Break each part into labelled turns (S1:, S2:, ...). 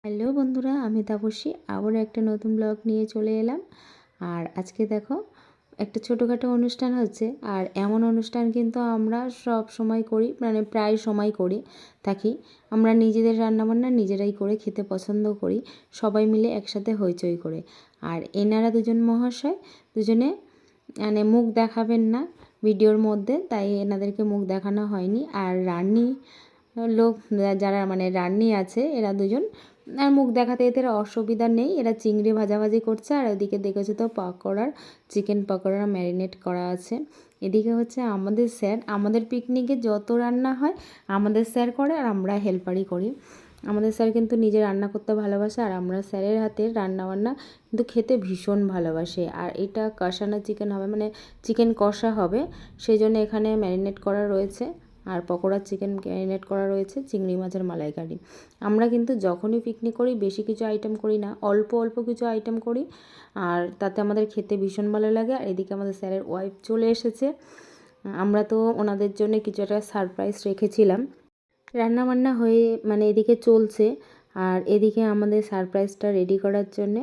S1: Hello বন্ধুরা, আমি তাপসী আবার একটা নতুন ব্লগ নিয়ে চলে এলাম। আর আজকে দেখো একটা ছোটোখাটো অনুষ্ঠান হচ্ছে। আর এমন অনুষ্ঠান কিন্তু আমরা সব সময় করি, মানে প্রায় সময় করে থাকি। আমরা নিজেদের রান্নাবান্না নিজেরাই করে খেতে পছন্দ করি, সবাই মিলে একসাথে হইচই করে। আর এনারা দুজন মহাশয় দুজনে মানে মুখ দেখাবেন না ভিডিওর মধ্যে, তাই এনাদেরকে মুখ দেখানো হয়নি। আর রান্নি লোক যারা মানে রান্নি আছে এরা দুজন আর মুখ দেখাতে এদের অসুবিধা নেই। এরা চিংড়ি ভাজাভাজি করছে আর ওদিকে দেখেছো তো পকোড়ার চিকেন পকোড়া ম্যারিনেট করা আছে। এদিকে হচ্ছে আমাদের স্যার, আমাদের পিকনিকে যত রান্না হয় আমাদের স্যার করে আর আমরা হেল্পারই করি। আমাদের স্যার কিন্তু নিজে রান্না করতে ভালোবাসে আর আমরা স্যারের হাতের রান্নাবান্না কিন্তু খেতে ভীষণ ভালোবাসে। আর এটা কষানো চিকেন হবে, মানে চিকেন কষা হবে, সেই জন্য এখানে ম্যারিনেট করা রয়েছে। আর পকোড়ার চিকেন ম্যারিনেট করা রয়েছে, চিংড়ি মাছের মালাইকারি। আমরা কিন্তু যখনই পিকনিক করি বেশি কিছু আইটেম করি না, অল্প অল্প কিছু আইটেম করি, আর তাতে আমাদের খেতে ভীষণ ভালো লাগে। আর এদিকে আমাদের স্যারের ওয়াইফ চলে এসেছে। আমরা তো ওনাদের জন্য কিছু একটা সারপ্রাইজ রেখেছিলাম। রান্নাবান্না হয়ে মানে এদিকে চলছে, আর এদিকে আমাদের সারপ্রাইজটা রেডি করার জন্যে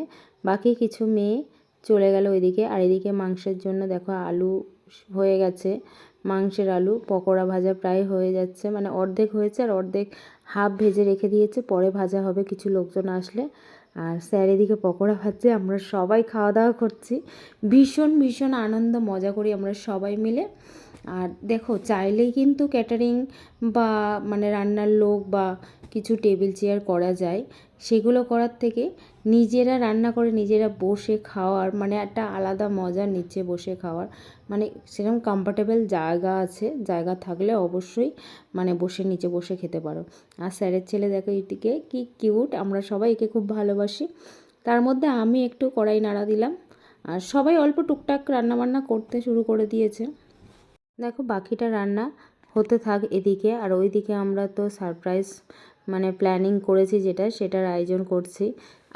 S1: বাকি কিছু মেয়ে চলে গেল ওইদিকে। আর এদিকে মাংসের জন্য দেখো আলু হয়ে গেছে, মাংসের আলু পকোড়া ভাজা প্রায় হয়ে যাচ্ছে, মানে অর্ধেক হয়েছে আর অর্ধেক হাফ ভেজে রেখে দিয়েছে, পরে ভাজা হবে কিছু লোকজন আসলে। আর স্যার এদিকে পকোড়া ভাজছে, আমরা সবাই খাওয়া দাওয়া করছি, ভীষণ ভীষণ আনন্দ মজা করি আমরা সবাই মিলে। আর দেখো চাইলেই কিন্তু ক্যাটারিং বা মানে রান্নার লোক বা কিছু টেবিল চেয়ার করা যায়, সেগুলো করার থেকে নিজেরা রান্না করে নিজেরা বসে খাওয়ার মানে একটা আলাদা মজা, নিচে বসে খাওয়ার মানে সেরকম কমফর্টেবল জায়গা আছে, জায়গা থাকলে অবশ্যই মানে বসে নিচে বসে খেতে পারো। আর স্যারের ছেলে দেখো এটিকে কি কিউট, আমরা সবাই একে খুব ভালোবাসি। তার মধ্যে আমি একটু কড়াই নাড়া দিলাম আর সবাই অল্প টুকটাক রান্নাবান্না করতে শুরু করে দিয়েছে। দেখো বাকিটা রান্না হতে থাক এদিকে। আর ওইদিকে আমরা তো সারপ্রাইজ মানে প্ল্যানিং করেছি, সেটার আয়োজন করছি।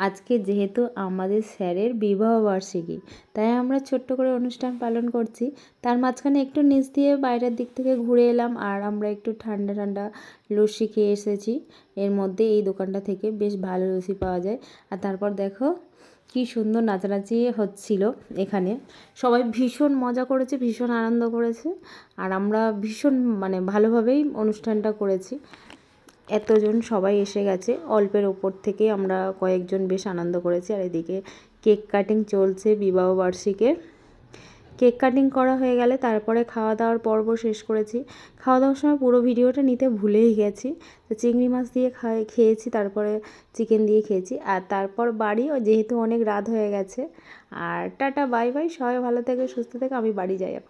S1: আজকে যেহেতু আমাদের স্যারের বিবাহবার্ষিকী, তাই আমরা ছোট্ট করে অনুষ্ঠান পালন করছি। তার মাঝখানে একটু নিচ দিয়ে বাইরের দিক থেকে ঘুরে এলাম আর আমরা একটু ঠান্ডা ঠান্ডা লস্যি খেয়ে এসেছি। এর মধ্যে এই দোকানটা থেকে বেশ ভালো লস্যি পাওয়া যায়। আর তারপর দেখো কি সুন্দর নাচানাচি হচ্ছিল এখানে, সবাই ভীষণ মজা করেছে, ভীষণ আনন্দ করেছে। আর আমরা ভীষণ মানে ভালোভাবেই অনুষ্ঠানটা করেছি। এতজন সবাই এসে গেছে, অল্পের ওপর থেকে আমরা কয়েকজন বেশ আনন্দ করেছি। আর এদিকে কেক কাটিং চলছে বিবাহবার্ষিকীর। কেক কাটিং করা হয়ে গেলে তারপরে খাওয়া দাওয়ার পর্ব শেষ করেছি। খাওয়া দাওয়ার সময় পুরো ভিডিওটা নিতে ভুলেই গেছি। তো চিংড়ি মাছ দিয়ে খেয়েছি, তারপরে চিকেন দিয়ে খেয়েছি। আর তারপর বাড়ি, যেহেতু অনেক রাত হয়ে গেছে। আর টাটা বাই বাই, সবাই ভালো থেকে সুস্থ থেকে আমি বাড়ি যাই এখন।